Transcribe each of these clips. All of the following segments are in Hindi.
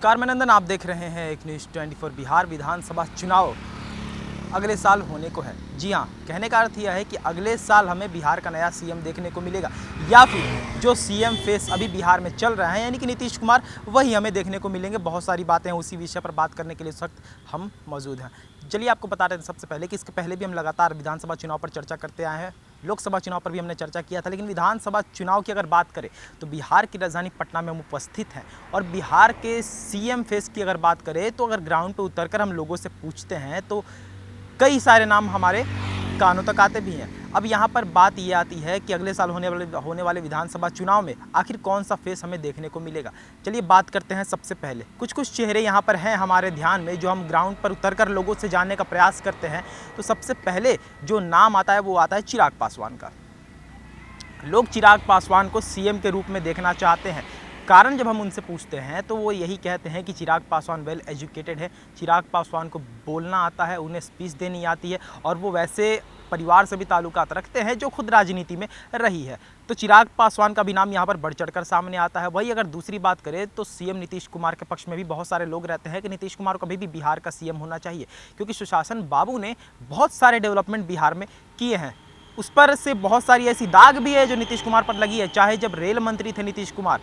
नमस्कार, मैं नंदन। आप देख रहे हैं एक न्यूज़ 24। बिहार विधानसभा चुनाव अगले साल होने को है। जी हाँ, कहने का अर्थ यह है कि अगले साल हमें बिहार का नया सीएम देखने को मिलेगा, या फिर जो सीएम फेस अभी बिहार में चल रहा है यानी कि नीतीश कुमार, वही हमें देखने को मिलेंगे। बहुत सारी बातें हैं, उसी विषय पर बात करने के लिए इस वक्त हम मौजूद हैं। चलिए आपको बता रहे हैं सबसे पहले कि इसके पहले भी हम लगातार विधानसभा चुनाव पर चर्चा करते आए हैं। लोकसभा चुनाव पर भी हमने चर्चा किया था, लेकिन विधानसभा चुनाव की अगर बात करें तो बिहार की राजधानी पटना में हम उपस्थित हैं। और बिहार के सीएम फेस की अगर बात करें तो अगर ग्राउंड पर उतरकर हम लोगों से पूछते हैं तो कई सारे नाम हमारे कानों तक आते भी हैं। अब यहाँ पर बात ये आती है कि अगले साल होने वाले विधानसभा चुनाव में आखिर कौन सा फेस हमें देखने को मिलेगा। चलिए बात करते हैं। सबसे पहले कुछ चेहरे यहाँ पर हैं हमारे ध्यान में, जो हम ग्राउंड पर उतरकर लोगों से जानने का प्रयास करते हैं। तो सबसे पहले जो नाम आता है वो आता है चिराग पासवान का। लोग चिराग पासवान को सीएम के रूप में देखना चाहते हैं। कारण जब हम उनसे पूछते हैं तो वो यही कहते हैं कि चिराग पासवान वेल एजुकेटेड है, चिराग पासवान को बोलना आता है, उन्हें स्पीच देनी आती है, और वो वैसे परिवार से भी ताल्लुकात रखते हैं जो खुद राजनीति में रही है। तो चिराग पासवान का भी नाम यहाँ पर बढ़ चढ़कर सामने आता है। वही अगर दूसरी बात करें तो सीएम नीतीश कुमार के पक्ष में भी बहुत सारे लोग रहते हैं कि नीतीश कुमार को अभी भी बिहार का सीएम होना चाहिए, क्योंकि सुशासन बाबू ने बहुत सारे डेवलपमेंट बिहार में किए हैं। उस पर से बहुत सारी ऐसी दाग भी है जो नीतीश कुमार पर लगी है, चाहे जब रेल मंत्री थे नीतीश कुमार,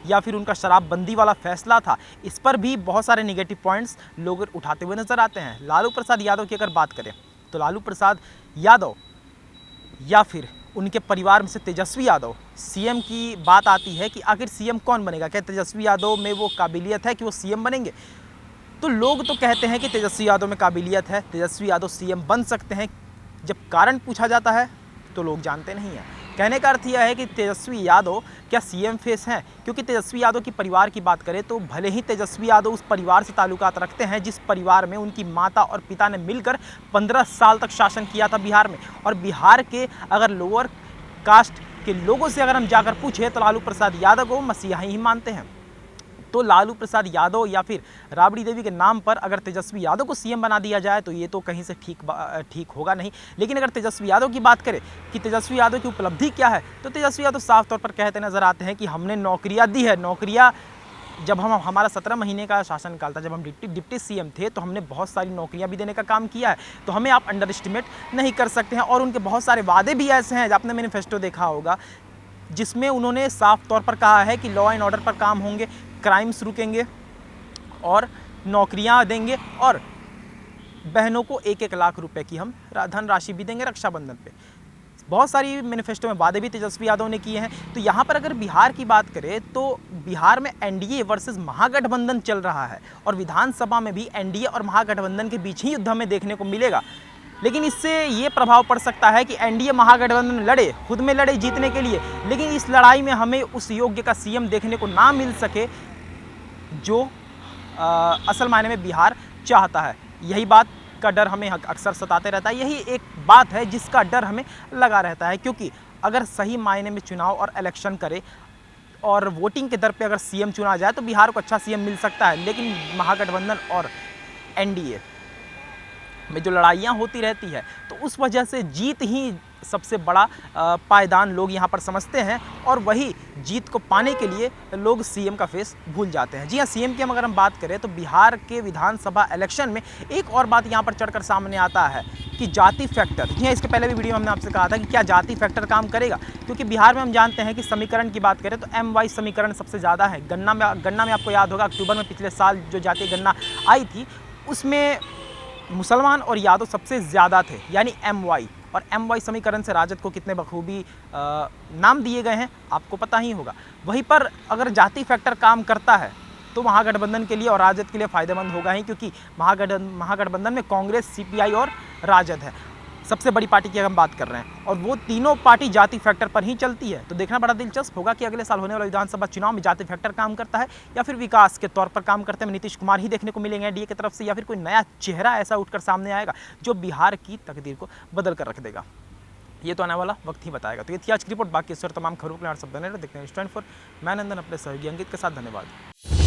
या फिर उनका शराबबंदी वाला फैसला था, इस पर भी बहुत सारे निगेटिव पॉइंट्स लोग उठाते हुए नजर आते हैं। लालू प्रसाद यादव की अगर बात करें तो लालू प्रसाद यादव या फिर उनके परिवार में से तेजस्वी यादव, सीएम की बात आती है कि आखिर सीएम कौन बनेगा, क्या तेजस्वी यादव में वो काबिलियत है कि वो सीएम बनेंगे। तो लोग तो कहते हैं कि तेजस्वी यादव में काबिलियत है, तेजस्वी यादव सीएम बन सकते हैं। जब कारण पूछा जाता है तो लोग जानते नहीं हैं। कहने का अर्थ यह है कि तेजस्वी यादव क्या सीएम फेस हैं, क्योंकि तेजस्वी यादव की परिवार की बात करें तो भले ही तेजस्वी यादव उस परिवार से ताल्लुकात रखते हैं जिस परिवार में उनकी माता और पिता ने मिलकर 15 साल तक शासन किया था बिहार में। और बिहार के अगर लोअर कास्ट के लोगों से अगर हम जाकर पूछें तो लालू प्रसाद यादव को मसीहा ही मानते हैं। तो लालू प्रसाद यादव या फिर राबड़ी देवी के नाम पर अगर तेजस्वी यादव को सीएम बना दिया जाए तो ये तो कहीं से ठीक होगा नहीं। लेकिन अगर तेजस्वी यादव की बात करें कि तेजस्वी यादव की उपलब्धि क्या है, तो तेजस्वी यादव साफ तौर पर कहते नजर आते हैं कि हमने नौकरियां दी है। नौकरियां जब हमारा 17 महीने का शासनकाल था, जब हम डिप्टी सीएम थे, तो हमने बहुत सारी नौकरियां भी देने का काम किया है। तो हमें आप अंडर एस्टिमेट नहीं कर सकते हैं। और उनके बहुत सारे वादे भी ऐसे हैं, आपने मैनिफेस्टो देखा होगा, जिसमें उन्होंने साफ तौर पर कहा है कि लॉ एंड ऑर्डर पर काम होंगे, क्राइम्स रुकेंगे और नौकरियां देंगे, और बहनों को 1-1 लाख रुपए की हम धनराशि भी देंगे रक्षाबंधन पे। बहुत सारी मैनिफेस्टो में वादे भी तेजस्वी यादव ने किए हैं। तो यहाँ पर अगर बिहार की बात करें तो बिहार में एनडीए वर्सेस महागठबंधन चल रहा है, और विधानसभा में भी एनडीए और महागठबंधन के बीच ही युद्ध हमें देखने को मिलेगा। लेकिन इससे ये प्रभाव पड़ सकता है कि एनडीए महागठबंधन लड़े, खुद में लड़े जीतने के लिए, लेकिन इस लड़ाई में हमें उस योग्य का सीएम देखने को ना मिल सके जो असल मायने में बिहार चाहता है। यही बात का डर हमें अक्सर सताते रहता है। यही एक बात है जिसका डर हमें लगा रहता है, क्योंकि अगर सही मायने में चुनाव और इलेक्शन करे और वोटिंग के दर पे अगर सीएम चुना जाए तो बिहार को अच्छा सीएम मिल सकता है। लेकिन महागठबंधन और एनडीए में जो लड़ाइयाँ होती रहती है, तो उस वजह से जीत ही सबसे बड़ा पायदान लोग यहाँ पर समझते हैं, और वही जीत को पाने के लिए लोग सीएम का फेस भूल जाते हैं। जी हाँ, सीएम की अगर हम बात करें तो बिहार के विधानसभा इलेक्शन में एक और बात यहाँ पर चढ़कर सामने आता है कि जाति फैक्टर। जी हाँ, इसके पहले भी वीडियो में हमने आपसे कहा था कि क्या जाति फैक्टर काम करेगा, क्योंकि बिहार में हम जानते हैं कि समीकरण की बात करें तो MY समीकरण सबसे ज़्यादा है। गन्ना में आपको याद होगा अक्टूबर में पिछले साल जो जातीय गणना आई थी उसमें मुसलमान और यादव सबसे ज़्यादा थे, यानी MY। और MY समीकरण से राजद को कितने बखूबी नाम दिए गए हैं आपको पता ही होगा। वहीं पर अगर जाति फैक्टर काम करता है तो महागठबंधन के लिए और राजद के लिए फ़ायदेमंद होगा ही, क्योंकि महागठबंधन में कांग्रेस, CPI और राजद है, सबसे बड़ी पार्टी की हम बात कर रहे हैं, और वो तीनों पार्टी जाति फैक्टर पर ही चलती है। तो देखना बड़ा दिलचस्प होगा कि अगले साल होने वाले विधानसभा चुनाव में जाति फैक्टर काम करता है या फिर विकास के तौर पर काम करते हैं नीतीश कुमार ही देखने को मिलेंगे एनडीए की तरफ से, या फिर कोई नया चेहरा ऐसा उठकर सामने आएगा जो बिहार की तकदीर को बदल कर रख देगा। ये तो आने वाला वक्त ही बताएगा। तो ये थी आज की रिपोर्ट। बाकी इस और तमाम खबरों के लिए आप सब बने रहे, देखते हैं न्यूज़ 24। मैं नंदन अपने सहयोगी अंकित के साथ। धन्यवाद।